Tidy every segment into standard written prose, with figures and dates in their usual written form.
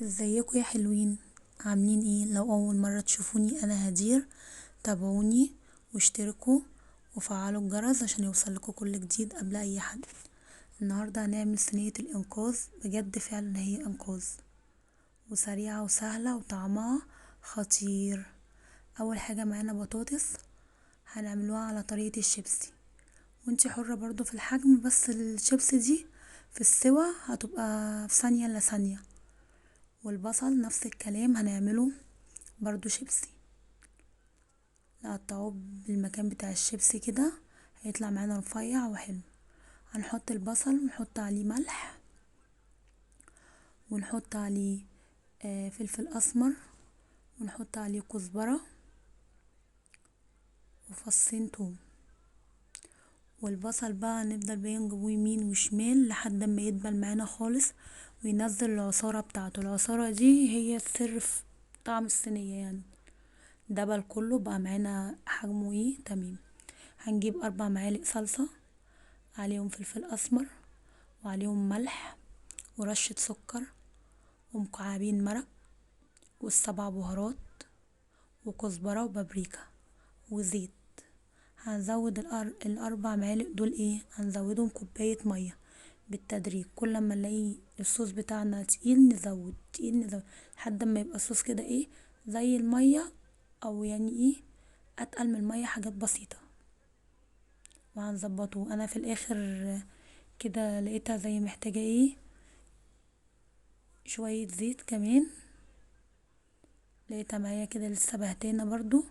ازيكم يا حلوين؟ عاملين ايه؟ لو اول مرة تشوفوني انا هدير، تابعوني واشتركوا وفعلوا الجرس عشان يوصلكوا كل جديد قبل اي حد. النهاردة هنعمل صينية الانقاذ، بجد فعلا هي انقاذ وسريعة وسهلة وطعمها خطير. اول حاجة معانا بطاطس، هنعملوها على طريقة الشيبسي، وانتي حرة برضو في الحجم، بس الشيبسي دي في السوا هتبقى في ثانية الا ثانية. والبصل نفس الكلام هنعمله برضو شيبسي، نقطعه بالمكان بتاع الشيبسي كده، هيطلع معانا رفيع وحلو. هنحط البصل ونحط عليه ملح، ونحط عليه فلفل اسمر، ونحط عليه كزبرة وفصين توم. والبصل بقى نفضل بقى نجيبه يمين وشمال لحد ما يدبل معانا خالص وينزل العصارة بتاعته. العصارة دي هي السر في طعم الصينية يعني. دبل كله بقى معانا حجمه ايه تمام. هنجيب 4 معالق صلصة، عليهم فلفل اسمر وعليهم ملح ورشة سكر ومكعبين مرق والسبع بهارات وكزبرة وبابريكا وزيت. هنزود ال4 معالق دول ايه، هنزودهم كوباية مية بالتدريج. كل ما نلاقي الصوص بتاعنا تقيل نزود تقيل نزود لحد ما يبقى الصوص كده ايه زي المية، او يعني ايه اتقل من المية حاجات بسيطة. وهنظبطه. انا في الاخر كده لقيتها زي محتاجة ايه شوية زيت كمان، لقيتها معايا كده لسه بهتانة برضو،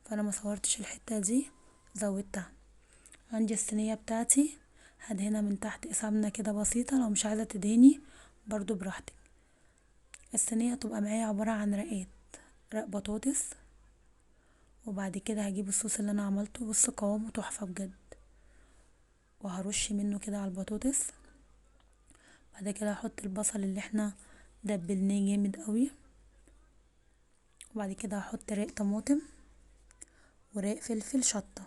فانا ما صورتش الحتة دي، زودتها. عندي الصينية بتاعتي هدهنها من تحت سمنة كده بسيطة، لو مش عايزة تدهني برضو براحتك. الصينية هتبقى معايا عبارة عن رقات، رق بطاطس، وبعد كده هجيب الصوص اللي انا عملته، بص قوامه تحفة بجد، وهرش منه كده على البطاطس. بعد كده هحط البصل اللي احنا دبلناه جامد قوي، وبعد كده هحط رق طماطم ورق فلفل شطة،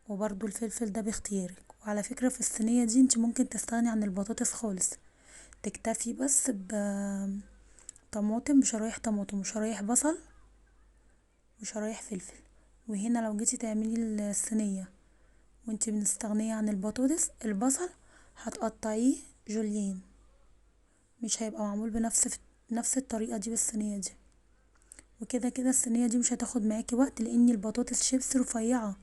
وبرضو الفلفل ده باختيارك. وعلى فكرة في الصينية دي انت ممكن تستغني عن البطاطس خالص، تكتفي بس بطماطم، بشرايح طماطم وشرايح بصل وشرايح فلفل. وهنا لو جيتي تعملي الصينية وانت مستغنية عن البطاطس، البصل هتقطعيه جوليين، مش هيبقى معمول نفس الطريقة دي بالصينية دي. وكده كده الصينية دي مش هتاخد معاكي وقت، لان البطاطس شيبس رفيعة،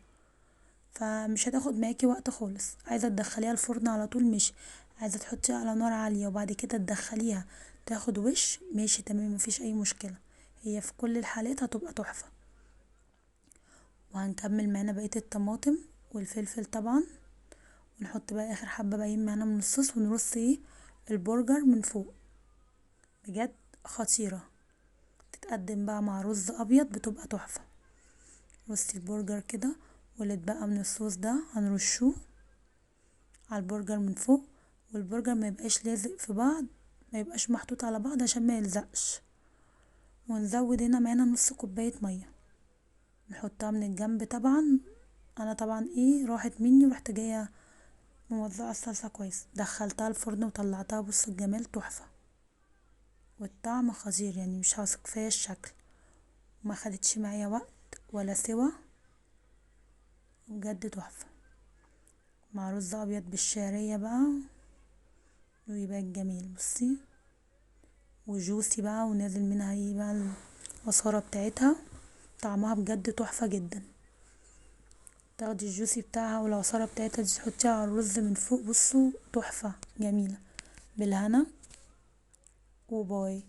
فمش هتاخد معاكي وقت خالص. عايزة تدخليها الفرن على طول ماشي، عايزة تحطيها على نار عالية وبعد كده تدخليها تاخد وش ماشي تمام، مفيش اي مشكلة، هي في كل الحالات هتبقى تحفة. وهنكمل معانا بقية الطماطم والفلفل طبعا، ونحط بقى اخر حبة باقيين معانا من الصوص، ونرص ايه البرجر من فوق. بجد خطيرة، تتقدم بقى مع رز ابيض بتبقى تحفة. رصي البرجر كده، واللي اتبقى من الصوص ده هنرشوه على البرجر من فوق. والبرجر ما يبقاش لازق في بعض، ما يبقاش محطوط على بعض عشان ما يلزقش. ونزود هنا معانا نص كوباية مية، نحطها من الجنب طبعا. انا طبعا ايه راحت مني ورحت جايه موزعه الصلصه كويس، دخلتها الفرن وطلعتها، بص الجمال تحفه والطعم خطير، يعني مش هثق فيا الشكل، وما خدتش معايا وقت ولا سوا، بجد تحفه. مع رز ابيض بالشعريه بقى ويبقى الجميل، بصي وجوسي بقى، ونازل منها ايه بقى العصاره بتاعتها، طعمها بجد تحفه جدا. تاخدي الجوسي بتاعها والعصاره بتاعتها دي تحطيها على الرز من فوق، بصوا تحفه جميله. بالهنا وباي.